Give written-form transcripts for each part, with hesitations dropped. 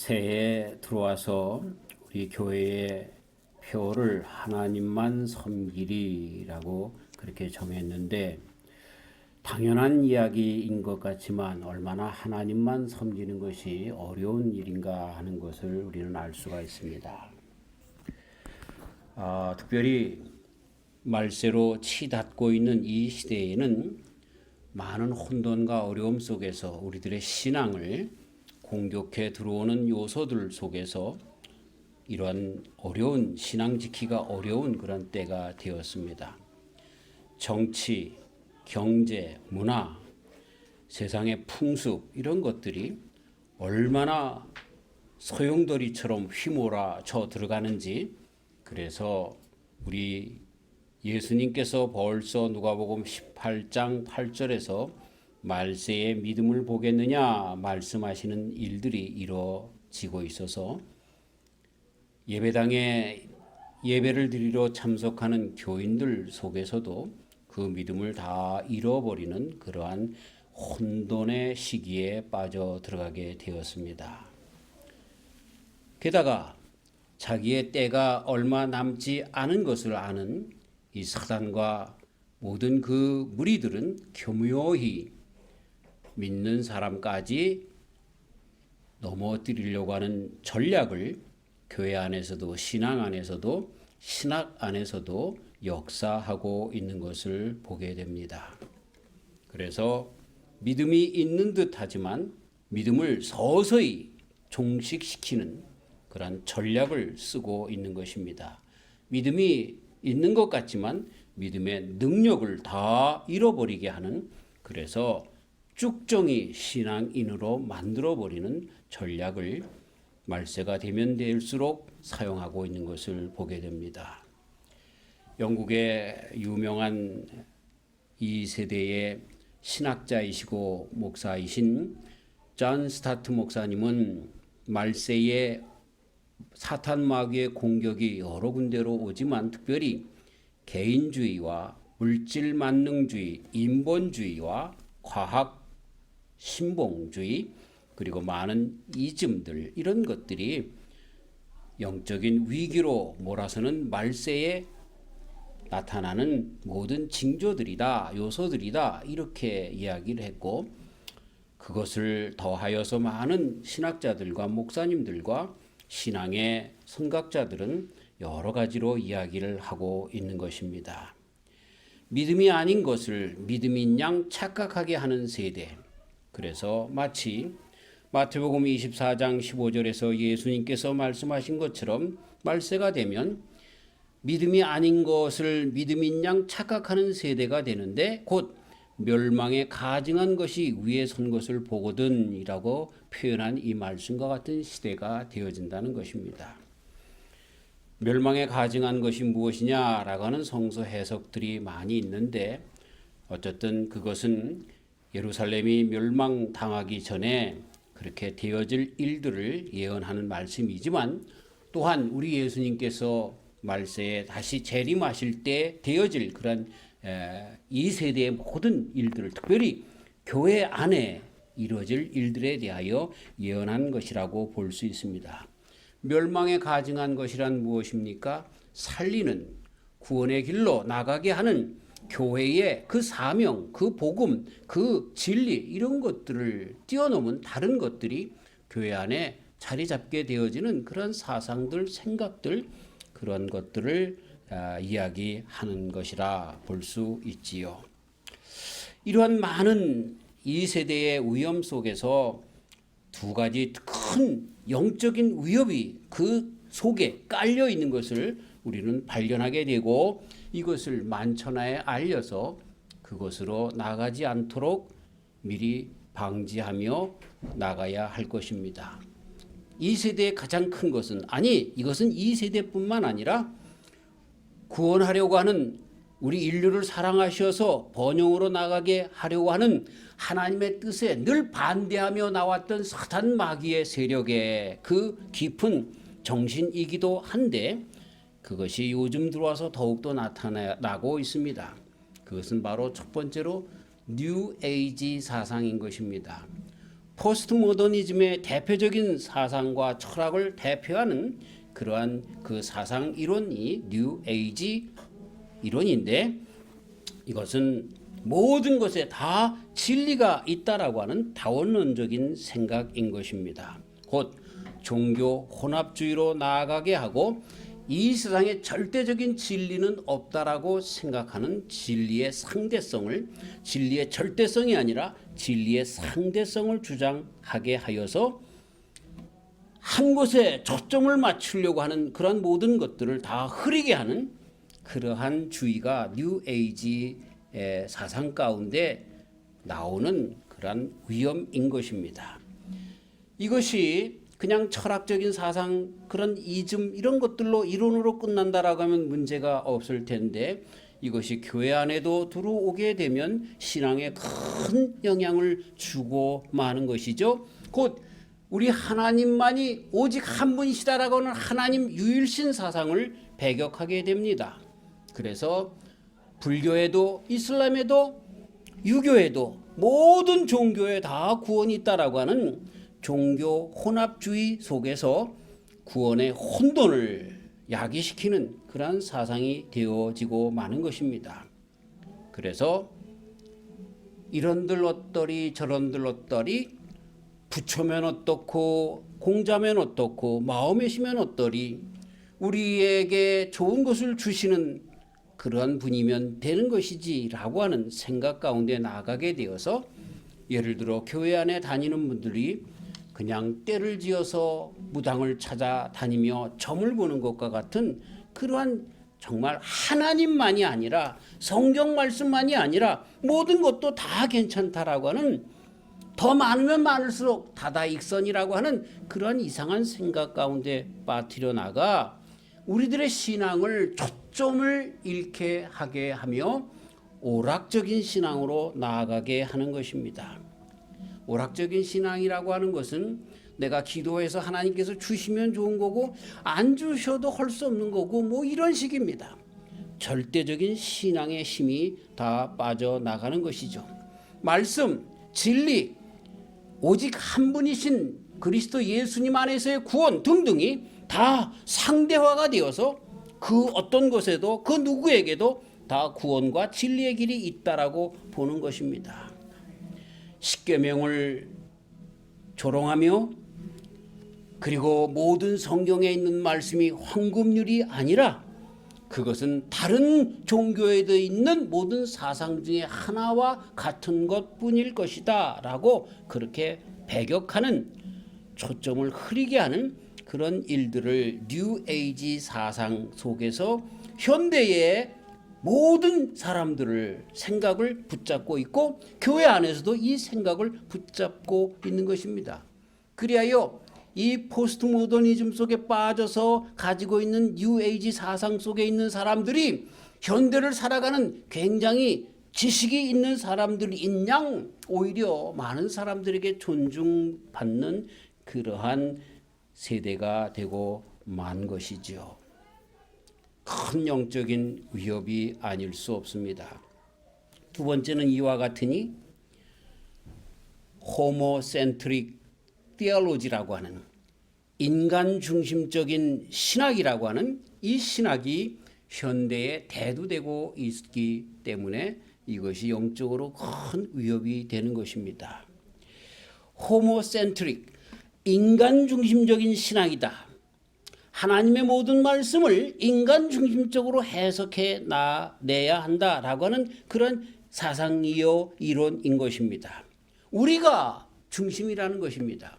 새해에 들어와서 우리 교회의 표를 하나님만 섬기리라고 그렇게 정했는데, 당연한 이야기인 것 같지만 얼마나 하나님만 섬기는 것이 어려운 일인가 하는 것을 우리는 알 수가 있습니다. 특별히 말세로 치닫고 있는 이 시대에는 많은 혼돈과 어려움 속에서 우리들의 신앙을 공격해 들어오는 요소들 속에서 이러한 어려운 신앙 지키기가 어려운 그런 때가 되었습니다. 정치, 경제, 문화, 세상의 풍습 이런 것들이 얼마나 소용돌이처럼 휘몰아쳐 들어가는지, 그래서 우리 예수님께서 벌써 누가복음 18장 8절에서 말세에 믿음을 보겠느냐 말씀하시는 일들이 이루어지고 있어서 예배당에 예배를 드리러 참석하는 교인들 속에서도 그 믿음을 다 잃어버리는 그러한 혼돈의 시기에 빠져 들어가게 되었습니다. 게다가 자기의 때가 얼마 남지 않은 것을 아는 이 사단과 모든 그 무리들은 교묘히 믿는 사람까지 넘어뜨리려고 하는 전략을 교회 안에서도 신앙 안에서도 신학 안에서도 역사하고 있는 것을 보게 됩니다. 그래서 믿음이 있는 듯 하지만 믿음을 서서히 종식시키는 그런 전략을 쓰고 있는 것입니다. 믿음이 있는 것 같지만 믿음의 능력을 다 잃어버리게 하는, 그래서 쭉정이 신앙인으로 만들어버리는 전략을 말세가 되면 될수록 사용하고 있는 것을 보게 됩니다. 영국의 유명한 이 세대의 신학자이시고 목사이신 존 스타트 목사님은 말세에 사탄 마귀의 공격이 여러 군데로 오지만 특별히 개인주의와 물질 만능주의, 인본주의와 과학 신봉주의, 그리고 많은 이즘들, 이런 것들이 영적인 위기로 몰아서는 말세에 나타나는 모든 징조들이다, 요소들이다, 이렇게 이야기를 했고, 그것을 더하여서 많은 신학자들과 목사님들과 신앙의 선각자들은 여러 가지로 이야기를 하고 있는 것입니다. 믿음이 아닌 것을 믿음인 양 착각하게 하는 세대. 그래서 마치 마태복음 24장 15절에서 예수님께서 말씀하신 것처럼 말세가 되면 믿음이 아닌 것을 믿음인 양 착각하는 세대가 되는데 곧 멸망에 가증한 것이 위에 선 것을 보거든 이라고 표현한 이 말씀과 같은 시대가 되어진다는 것입니다. 멸망에 가증한 것이 무엇이냐라고 하는 성서 해석들이 많이 있는데, 어쨌든 그것은 예루살렘이 멸망당하기 전에 그렇게 되어질 일들을 예언하는 말씀이지만, 또한 우리 예수님께서 말세에 다시 재림하실 때 되어질 그런 이 세대의 모든 일들을, 특별히 교회 안에 이루어질 일들에 대하여 예언한 것이라고 볼 수 있습니다. 멸망에 가증한 것이란 무엇입니까? 살리는, 구원의 길로 나가게 하는 교회의 그 사명, 그 복음, 그 진리, 이런 것들을 뛰어넘은 다른 것들이 교회 안에 자리 잡게 되어지는 그런 사상들, 생각들, 그런 것들을 이야기하는 것이라 볼 수 있지요. 이러한 많은 이 세대의 위험 속에서 두 가지 큰 영적인 위협이 그 속에 깔려 있는 것을 우리는 발견하게 되고, 이것을 만천하에 알려서 그것으로 나가지 않도록 미리 방지하며 나가야 할 것입니다. 이 세대의 가장 큰 것은, 아니 이것은 이 세대뿐만 아니라 구원하려고 하는, 우리 인류를 사랑하셔서 번영으로 나가게 하려고 하는 하나님의 뜻에 늘 반대하며 나왔던 사탄 마귀의 세력의 그 깊은 정신이기도 한데, 그것이 요즘 들어와서 더욱더 나타나고 있습니다. 그것은 바로 첫 번째로 뉴 에이지 사상인 것입니다. 포스트 모더니즘의 대표적인 사상과 철학을 대표하는 그러한 그 사상 이론이 뉴 에이지 이론인데, 이것은 모든 것에 다 진리가 있다라고 하는 다원론적인 생각인 것입니다. 곧 종교 혼합주의로 나아가게 하고 이 세상에 절대적인 진리는 없다라고 생각하는 진리의 상대성을, 진리의 절대성이 아니라 진리의 상대성을 주장하게 하여서 한 곳에 초점을 맞추려고 하는 그런 모든 것들을 다 흐리게 하는 그러한 주의가 뉴 에이지의 사상 가운데 나오는 그러한 위험인 것입니다. 이것이 그냥 철학적인 사상, 그런 이즘 이런 것들로 이론으로 끝난다라고 하면 문제가 없을 텐데, 이것이 교회 안에도 들어오게 되면 신앙에 큰 영향을 주고 마는 것이죠. 곧 우리 하나님만이 오직 한 분이시다라고 하는 하나님 유일신 사상을 배격하게 됩니다. 그래서 불교에도 이슬람에도 유교에도 모든 종교에 다 구원이 있다라고 하는 종교 혼합주의 속에서 구원의 혼돈을 야기시키는 그러한 사상이 되어지고 마는 것입니다. 그래서 이런들 어떠리 저런들 어떠리, 부처면 어떻고 공자면 어떻고 마음이시면 어떠리, 우리에게 좋은 것을 주시는 그러한 분이면 되는 것이지라고 하는 생각 가운데 나아가게 되어서, 예를 들어 교회 안에 다니는 분들이 그냥 때를 지어서 무당을 찾아다니며 점을 보는 것과 같은 그러한, 정말 하나님만이 아니라 성경 말씀만이 아니라 모든 것도 다 괜찮다라고 하는, 더 많으면 많을수록 다다익선이라고 하는 그러한 이상한 생각 가운데 빠뜨려 나가 우리들의 신앙을 초점을 잃게 하게 하며 오락적인 신앙으로 나아가게 하는 것입니다. 오락적인 신앙이라고 하는 것은 내가 기도해서 하나님께서 주시면 좋은 거고 안 주셔도 할 수 없는 거고 뭐 이런 식입니다. 절대적인 신앙의 힘이 다 빠져나가는 것이죠. 말씀, 진리, 오직 한 분이신 그리스도 예수님 안에서의 구원 등등이 다 상대화가 되어서 그 어떤 것에도 그 누구에게도 다 구원과 진리의 길이 있다라고 보는 것입니다. 십계명을 조롱하며 그리고 모든 성경에 있는 말씀이 황금률이 아니라 그것은 다른 종교에도 있는 모든 사상 중에 하나와 같은 것뿐일 것이다 라고 그렇게 배격하는, 초점을 흐리게 하는 그런 일들을 뉴 에이지 사상 속에서 현대의 모든 사람들을 생각을 붙잡고 있고 교회 안에서도 이 생각을 붙잡고 있는 것입니다. 그리하여 이 포스트 모더니즘 속에 빠져서 가지고 있는 뉴 에이지 사상 속에 있는 사람들이 현대를 살아가는 굉장히 지식이 있는 사람들인 양 오히려 많은 사람들에게 존중받는 그러한 세대가 되고 만 것이죠. 큰 영적인 위협이 아닐 수 없습니다. 두 번째는 이와 같으니 호모센트릭 디얼로지라고 하는 인간 중심적인 신학이라고 하는 이 신학이 현대에 대두되고 있기 때문에 이것이 영적으로 큰 위협이 되는 것입니다. 호모센트릭, 인간 중심적인 신학이다. 하나님의 모든 말씀을 인간 중심적으로 해석해 내야 한다라고 하는 그런 사상이요 이론인 것입니다. 우리가 중심이라는 것입니다.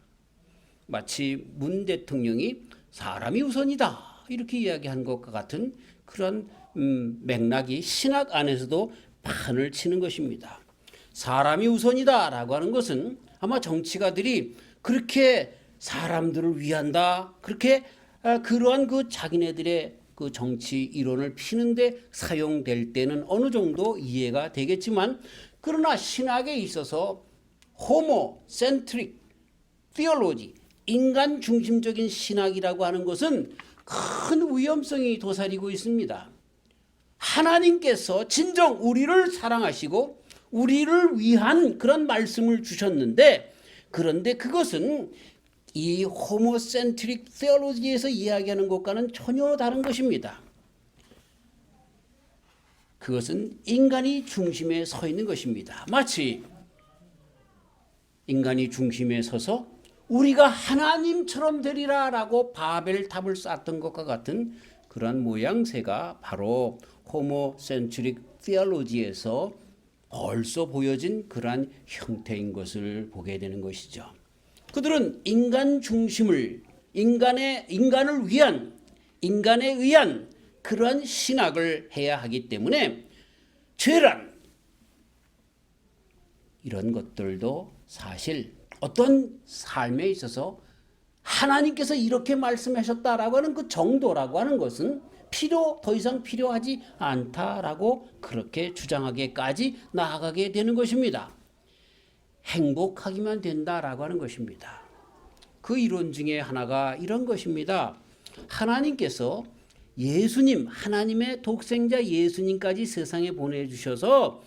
마치 문 대통령이 사람이 우선이다 이렇게 이야기한 것과 같은 그런 맥락이 신학 안에서도 판을 치는 것입니다. 사람이 우선이다라고 하는 것은 아마 정치가들이 그렇게 사람들을 위한다, 그렇게 그러한 그 자기네들의 그 정치 이론을 피는데 사용될 때는 어느 정도 이해가 되겠지만, 그러나 신학에 있어서 호모센트릭 디얼로지, 인간 중심적인 신학이라고 하는 것은 큰 위험성이 도사리고 있습니다. 하나님께서 진정 우리를 사랑하시고 우리를 위한 그런 말씀을 주셨는데 그런데 그것은 이 호모센트릭 테올로지에서 이야기하는 것과는 전혀 다른 것입니다. 그것은 인간이 중심에 서 있는 것입니다. 마치 인간이 중심에 서서 우리가 하나님처럼 되리라라고 바벨탑을 쌓았던 것과 같은 그러한 모양새가 바로 호모센트릭 테올로지에서 벌써 보여진 그러한 형태인 것을 보게 되는 것이죠. 그들은 인간 중심을 인간을 위한 인간에 의한 그러한 신학을 해야 하기 때문에 죄란 이런 것들도 사실 어떤 삶에 있어서 하나님께서 이렇게 말씀하셨다라고 하는 그 정도라고 하는 것은 더 이상 필요하지 않다라고 그렇게 주장하기까지 나아가게 되는 것입니다. 행복하기만 된다라고 하는 것입니다. 그 이론 중에 하나가 이런 것입니다. 하나님께서 예수님, 하나님의 독생자 예수님까지 세상에 보내주셔서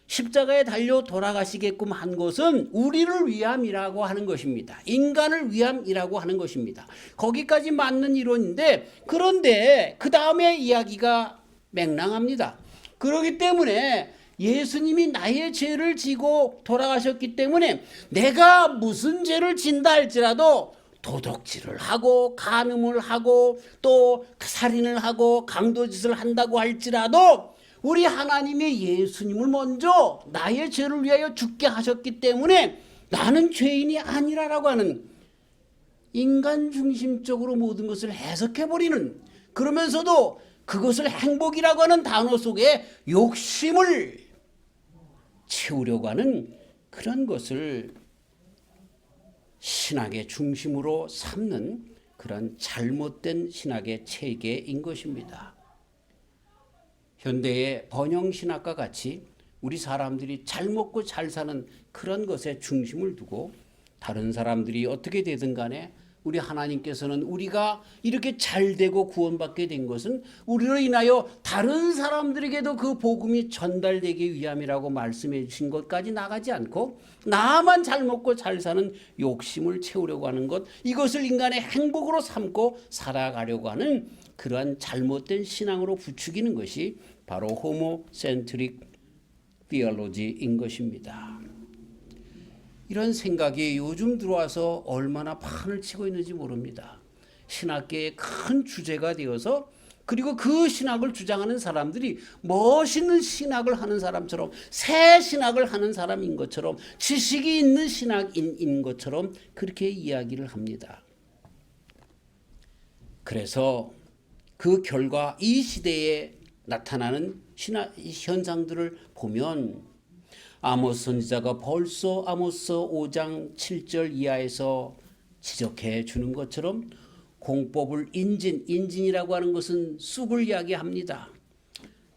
십자가에 달려 돌아가시게끔 한 것은 우리를 위함이라고 하는 것입니다. 인간을 위함이라고 하는 것입니다. 거기까지 맞는 이론인데 그런데 그 다음에 이야기가 맹랑합니다. 그렇기 때문에 예수님이 나의 죄를 지고 돌아가셨기 때문에 내가 무슨 죄를 진다 할지라도 도둑질을 하고 간음을 하고 또 살인을 하고 강도짓을 한다고 할지라도 우리 하나님이 예수님을 먼저 나의 죄를 위하여 죽게 하셨기 때문에 나는 죄인이 아니라라고 하는 인간 중심적으로 모든 것을 해석해버리는, 그러면서도 그것을 행복이라고 하는 단어 속에 욕심을 채우려고 하는 그런 것을 신학의 중심으로 삼는 그런 잘못된 신학의 체계인 것입니다. 현대의 번영신학과 같이 우리 사람들이 잘 먹고 잘 사는 그런 것에 중심을 두고 다른 사람들이 어떻게 되든 간에 우리 하나님께서는 우리가 이렇게 잘 되고 구원받게 된 것은 우리로 인하여 다른 사람들에게도 그 복음이 전달되기 위함이라고 말씀해 주신 것까지 나가지 않고 나만 잘 먹고 잘 사는 욕심을 채우려고 하는 것, 이것을 인간의 행복으로 삼고 살아가려고 하는 그러한 잘못된 신앙으로 부추기는 것이 바로 호모센트릭 테올로지인 것입니다. 이런 생각이 요즘 들어와서 얼마나 판을 치고 있는지 모릅니다. 신학계의 큰 주제가 되어서, 그리고 그 신학을 주장하는 사람들이 멋있는 신학을 하는 사람처럼, 새 신학을 하는 사람인 것처럼, 지식이 있는 신학인인 것처럼 그렇게 이야기를 합니다. 그래서 그 결과 이 시대에 나타나는 신학 현상들을 보면 아모스 선지자가 벌써 아모스 5장 7절 이하에서 지적해 주는 것처럼 공법을 인진이라고 하는 것은 쑥을 이야기합니다.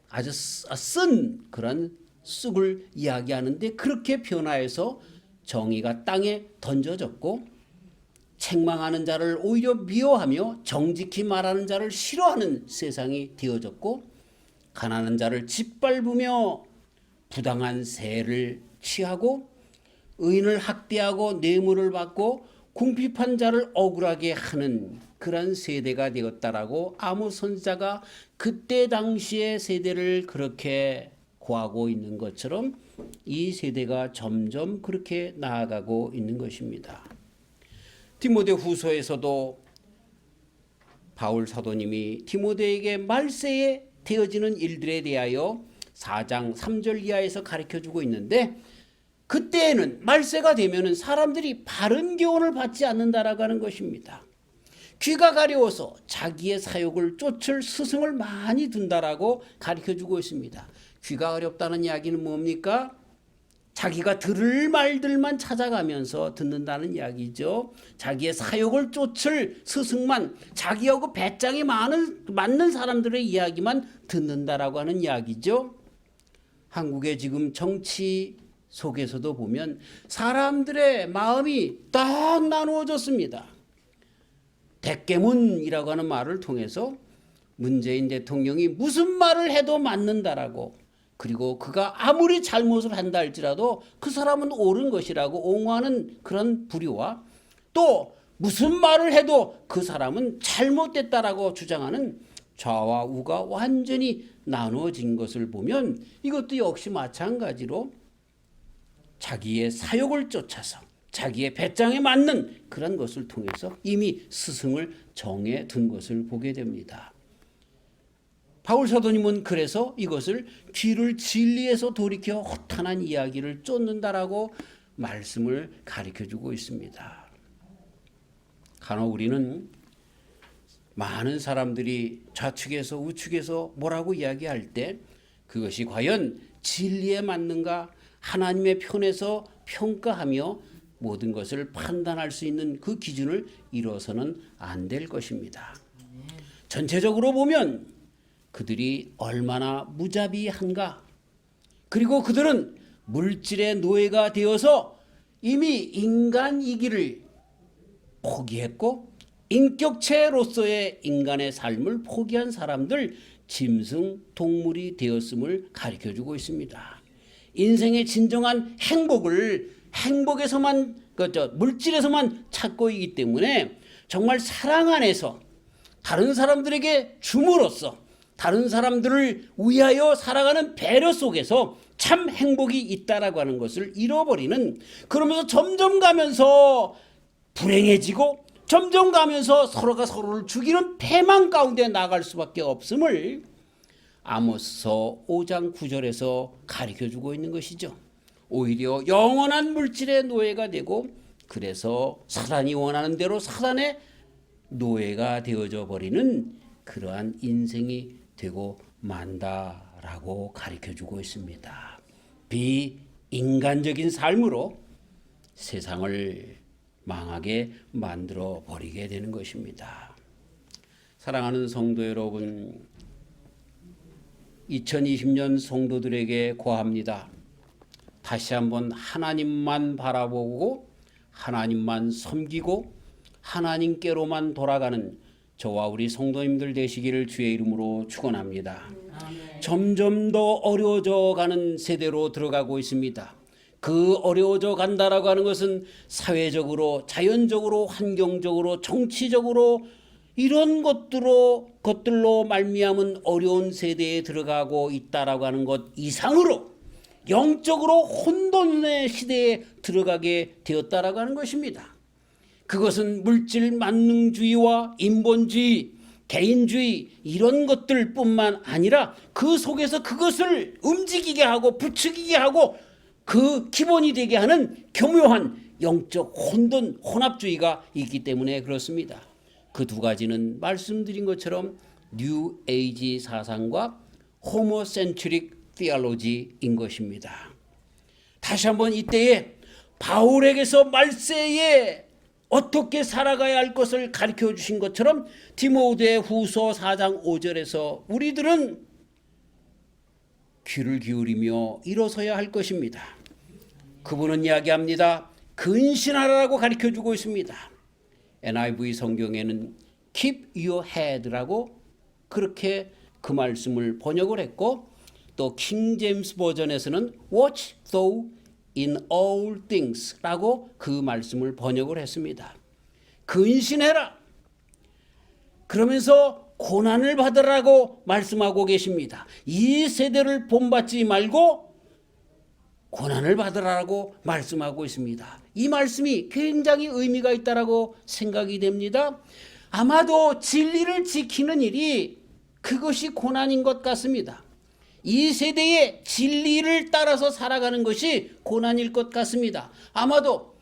아주 쓴 그런 쑥을 이야기하는데 그렇게 변화해서 정의가 땅에 던져졌고 책망하는 자를 오히려 미워하며 정직히 말하는 자를 싫어하는 세상이 되어졌고 가난한 자를 짓밟으며 부당한 세를 취하고 의인을 학대하고 뇌물을 받고 궁핍한 자를 억울하게 하는 그런 세대가 되었다라고 아모스 선지자가 그때 당시의 세대를 그렇게 고하고 있는 것처럼 이 세대가 점점 그렇게 나아가고 있는 것입니다. 디모데 후서에서도 바울 사도님이 디모데에게 말세에 되어지는 일들에 대하여 4장 3절 이하에서 가르쳐주고 있는데, 그때에는 말세가 되면은 사람들이 바른 교훈을 받지 않는다라고 하는 것입니다. 귀가 가려워서 자기의 사욕을 쫓을 스승을 많이 둔다라고 가르쳐주고 있습니다. 귀가 가렵다는 이야기는 뭡니까? 자기가 들을 말들만 찾아가면서 듣는다는 이야기죠. 자기의 사욕을 쫓을 스승만, 자기하고 배짱이 맞는 사람들의 이야기만 듣는다라고 하는 이야기죠. 한국의 지금 정치 속에서도 보면 사람들의 마음이 딱 나누어졌습니다. 대깨문이라고 하는 말을 통해서 문재인 대통령이 무슨 말을 해도 맞는다라고, 그리고 그가 아무리 잘못을 한다 할지라도 그 사람은 옳은 것이라고 옹호하는 그런 부류와 또 무슨 말을 해도 그 사람은 잘못됐다라고 주장하는 좌와 우가 완전히 나누어진 것을 보면 이것도 역시 마찬가지로 자기의 사욕을 쫓아서 자기의 배짱에 맞는 그런 것을 통해서 이미 스승을 정해 둔 것을 보게 됩니다. 바울 사도님은 그래서 이것을 귀를 진리에서 돌이켜 허탄한 이야기를 쫓는다라고 말씀을 가르쳐주고 있습니다. 간혹 우리는 많은 사람들이 좌측에서 우측에서 뭐라고 이야기할 때 그것이 과연 진리에 맞는가 하나님의 편에서 평가하며 모든 것을 판단할 수 있는 그 기준을 이뤄서는 안 될 것입니다. 전체적으로 보면 그들이 얼마나 무자비한가, 그리고 그들은 물질의 노예가 되어서 이미 인간이기를 포기했고 인격체로서의 인간의 삶을 포기한 사람들, 짐승, 동물이 되었음을 가르쳐주고 있습니다. 인생의 진정한 행복을 행복에서만, 물질에서만 찾고 있기 때문에 정말 사랑 안에서 다른 사람들에게 줌으로써 다른 사람들을 위하여 살아가는 배려 속에서 참 행복이 있다라고 하는 것을 잃어버리는, 그러면서 점점 가면서 불행해지고 점점 가면서 서로가 서로를 죽이는 패망 가운데 나갈 수밖에 없음을 아모스서 5장 9절에서 가르쳐주고 있는 것이죠. 오히려 영원한 물질의 노예가 되고 그래서 사단이 원하는 대로 사단의 노예가 되어져 버리는 그러한 인생이 되고 만다라고 가르쳐주고 있습니다. 비인간적인 삶으로 세상을 망하게 만들어 버리게 되는 것입니다. 사랑하는 성도 여러분, 2020년 성도들에게 고합니다. 다시 한번 하나님만 바라보고 하나님만 섬기고 하나님께로만 돌아가는 저와 우리 성도님들 되시기를 주의 이름으로 축원합니다. 점점 더 어려워져 가는 세대로 들어가고 있습니다. 그 어려워져 간다라고 하는 것은 사회적으로, 자연적으로, 환경적으로, 정치적으로 이런 것들로 말미암은 어려운 세대에 들어가고 있다라고 하는 것 이상으로 영적으로 혼돈의 시대에 들어가게 되었다라고 하는 것입니다. 그것은 물질 만능주의와 인본주의, 개인주의 이런 것들뿐만 아니라 그 속에서 그것을 움직이게 하고 부추기게 하고 그 기본이 되게 하는 교묘한 영적 혼돈, 혼합주의가 있기 때문에 그렇습니다. 그 두 가지는 말씀드린 것처럼 뉴 에이지 사상과 호모센트릭 티올로지인 것입니다. 다시 한번 이때에 바울에게서 말세에 어떻게 살아가야 할 것을 가르쳐 주신 것처럼 디모데 후서 4장 5절에서 우리들은 귀를 기울이며 일어서야 할 것입니다. 그분은 이야기합니다. 근신하라고 가르쳐주고 있습니다. NIV 성경에는 Keep your head라고 그렇게 그 말씀을 번역을 했고, 또 킹 제임스 버전에서는 Watch thou in all things라고 그 말씀을 번역을 했습니다. 근신해라. 그러면서 고난을 받으라고 말씀하고 계십니다. 이 세대를 본받지 말고 고난을 받으라고 말씀하고 있습니다. 이 말씀이 굉장히 의미가 있다라고 생각이 됩니다. 아마도 진리를 지키는 일이 그것이 고난인 것 같습니다. 이 세대의 진리를 따라서 살아가는 것이 고난일 것 같습니다. 아마도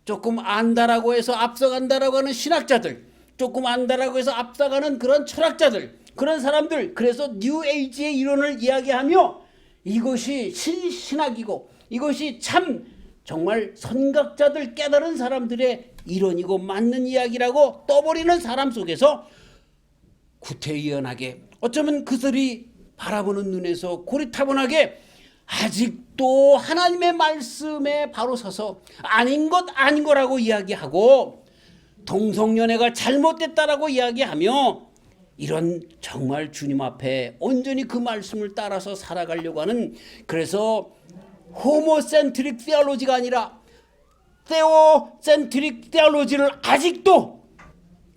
조금 안다라고 해서 앞서간다라고 하는 신학자들, 조금 안다라고 해서 앞서가는 그런 철학자들, 그런 사람들, 그래서 뉴 에이지의 이론을 이야기하며 이것이 신학이고 이것이 참 정말 선각자들, 깨달은 사람들의 이론이고 맞는 이야기라고 떠버리는 사람 속에서 구태의연하게, 어쩌면 그들이 바라보는 눈에서 고리타분하게 아직도 하나님의 말씀에 바로 서서 아닌 것 아닌 거라고 이야기하고 동성연애가 잘못됐다라고 이야기하며 이런 정말 주님 앞에 온전히 그 말씀을 따라서 살아가려고 하는, 그래서 호모센트릭 테올로지가 아니라 테오센트릭 테올로지를 아직도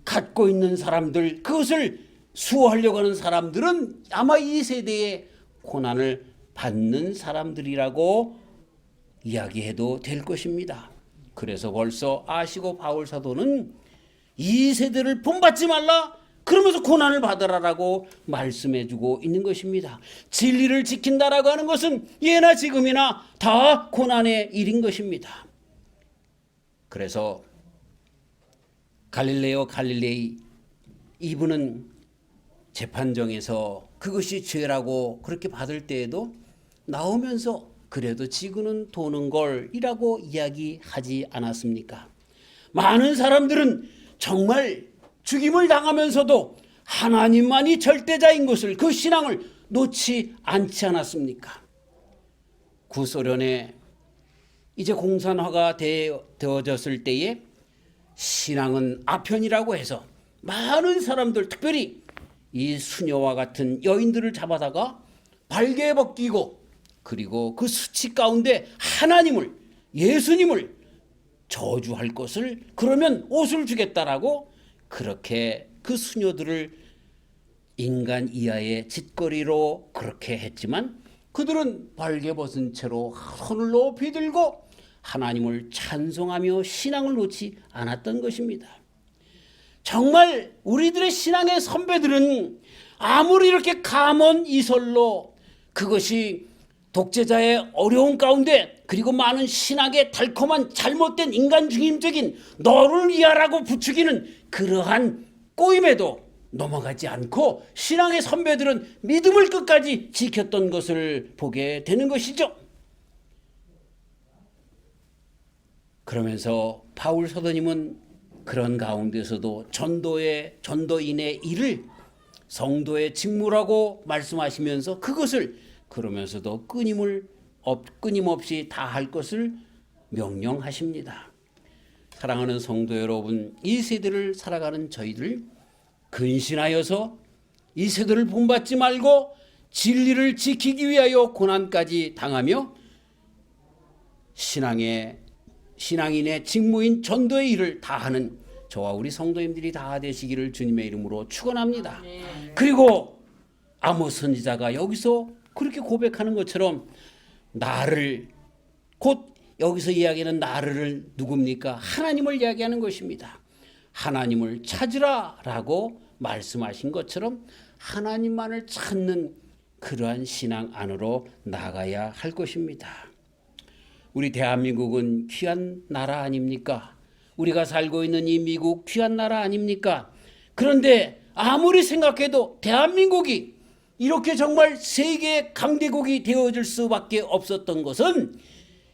갖고 있는 사람들, 그것을 수호하려고 하는 사람들은 아마 이 세대에 고난을 받는 사람들이라고 이야기해도 될 것입니다. 그래서 벌써 아시고 바울 사도는 이 세대를 본받지 말라, 그러면서 고난을 받으라라고 말씀해주고 있는 것입니다. 진리를 지킨다라고 하는 것은 예나 지금이나 다 고난의 일인 것입니다. 그래서 갈릴레오 갈릴레이 이분은 재판정에서 그것이 죄라고 그렇게 받을 때에도 나오면서 그래도 지구는 도는 걸이라고 이야기하지 않았습니까? 많은 사람들은 정말 죽임을 당하면서도 하나님만이 절대자인 것을, 그 신앙을 놓지 않지 않았습니까? 구소련에 이제 공산화가 되어졌을 때에 신앙은 아편이라고 해서 많은 사람들, 특별히 이 수녀와 같은 여인들을 잡아다가 발개 벗기고, 그리고 그 수치 가운데 하나님을, 예수님을 저주할 것을, 그러면 옷을 주겠다라고 그렇게 그 수녀들을 인간 이하의 짓거리로 그렇게 했지만, 그들은 발개 벗은 채로 손을 높이 들고 하나님을 찬송하며 신앙을 놓지 않았던 것입니다. 정말 우리들의 신앙의 선배들은 아무리 이렇게 감언이설로 그것이 독재자의 어려운 가운데, 그리고 많은 신학의 달콤한 잘못된 인간 중심적인 너를 위하라고 부추기는 그러한 꼬임에도 넘어가지 않고 신앙의 선배들은 믿음을 끝까지 지켰던 것을 보게 되는 것이죠. 그러면서 바울 사도님은 그런 가운데서도 전도인의 일을 성도의 직무라고 말씀하시면서 그것을 그러면서도 끊임없이 다 할 것을 명령하십니다. 사랑하는 성도 여러분, 이 세대를 살아가는 저희들 근신하여서 이 세대를 본받지 말고 진리를 지키기 위하여 고난까지 당하며 신앙인의 직무인 전도의 일을 다하는 저와 우리 성도님들이 다 되시기를 주님의 이름으로 축원합니다. 그리고 아모스 선지자가 여기서 그렇게 고백하는 것처럼 나를, 곧 여기서 이야기하는 나를 누굽니까? 하나님을 이야기하는 것입니다. 하나님을 찾으라라고 말씀하신 것처럼 하나님만을 찾는 그러한 신앙 안으로 나가야 할 것입니다. 우리 대한민국은 귀한 나라 아닙니까? 우리가 살고 있는 이 미국 귀한 나라 아닙니까? 그런데 아무리 생각해도 대한민국이 이렇게 정말 세계의 강대국이 되어질 수밖에 없었던 것은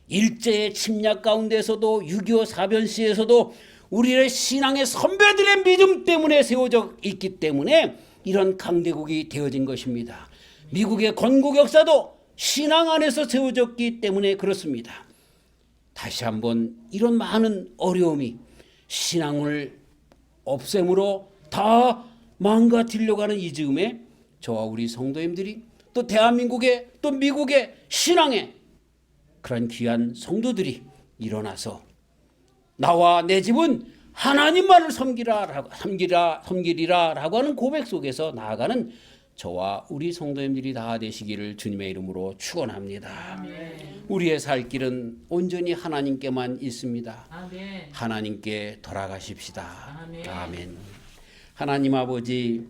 일제의 침략 가운데서도 6.25 사변 시에서도 우리의 신앙의 선배들의 믿음 때문에 세워져 있기 때문에 이런 강대국이 되어진 것입니다. 미국의 건국 역사도 신앙 안에서 세워졌기 때문에 그렇습니다. 다시 한번 이런 많은 어려움이 신앙을 없앰으로 다 망가뜨리려고 하는 이 즈음에 저와 우리 성도님들이, 또 대한민국의, 또 미국의 신앙의 그런 귀한 성도들이 일어나서 나와 내 집은 하나님만을 섬기리라라고 하는 고백 속에서 나아가는 저와 우리 성도님들이 다 되시기를 주님의 이름으로 축원합니다. 아멘. 우리의 살 길은 온전히 하나님께만 있습니다. 아멘. 하나님께 돌아가십시다. 아멘. 아멘. 하나님 아버지,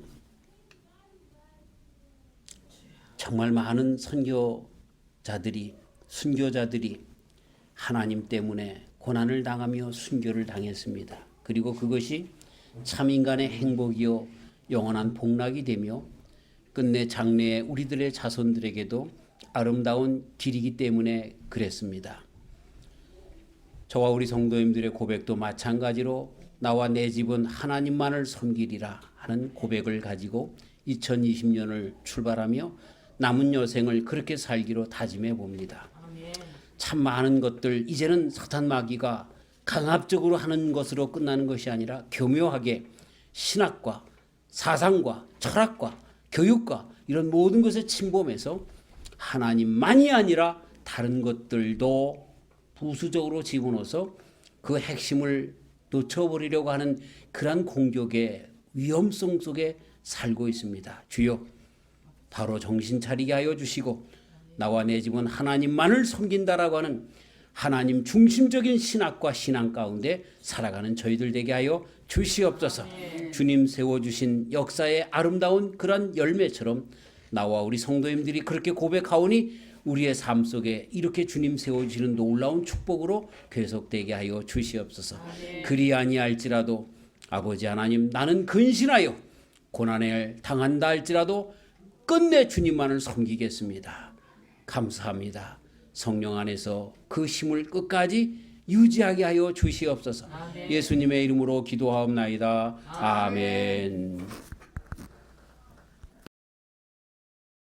정말 많은 선교자들이, 순교자들이 하나님 때문에 고난을 당하며 순교를 당했습니다. 그리고 그것이 참 인간의 행복이요 영원한 복락이 되며 끝내 장래에 우리들의 자손들에게도 아름다운 길이기 때문에 그랬습니다. 저와 우리 성도님들의 고백도 마찬가지로 나와 내 집은 하나님만을 섬기리라 하는 고백을 가지고 2020년을 출발하며 남은 여생을 그렇게 살기로 다짐해 봅니다. 아멘. 참 많은 것들, 이제는 사탄 마귀가 강압적으로 하는 것으로 끝나는 것이 아니라 교묘하게 신학과 사상과 철학과 교육과 이런 모든 것에 침범해서 하나님만이 아니라 다른 것들도 부수적으로 집어넣어서 그 핵심을 놓쳐버리려고 하는 그러한 공격의 위험성 속에 살고 있습니다. 주여, 바로 정신 차리게 하여 주시고 나와 내 집은 하나님만을 섬긴다라고 하는 하나님 중심적인 신학과 신앙 가운데 살아가는 저희들 되게 하여 주시옵소서. 주님 세워주신 역사의 아름다운 그런 열매처럼 나와 우리 성도님들이 그렇게 고백하오니 우리의 삶 속에 이렇게 주님 세워주시는 놀라운 축복으로 계속되게 하여 주시옵소서. 그리 아니할지라도 아버지 하나님, 나는 근신하여 고난을 당한다 할지라도 끝내 주님만을 섬기겠습니다. 감사합니다. 성령 안에서 그 힘을 끝까지 유지하게 하여 주시옵소서. 예수님의 이름으로 기도하옵나이다. 아멘.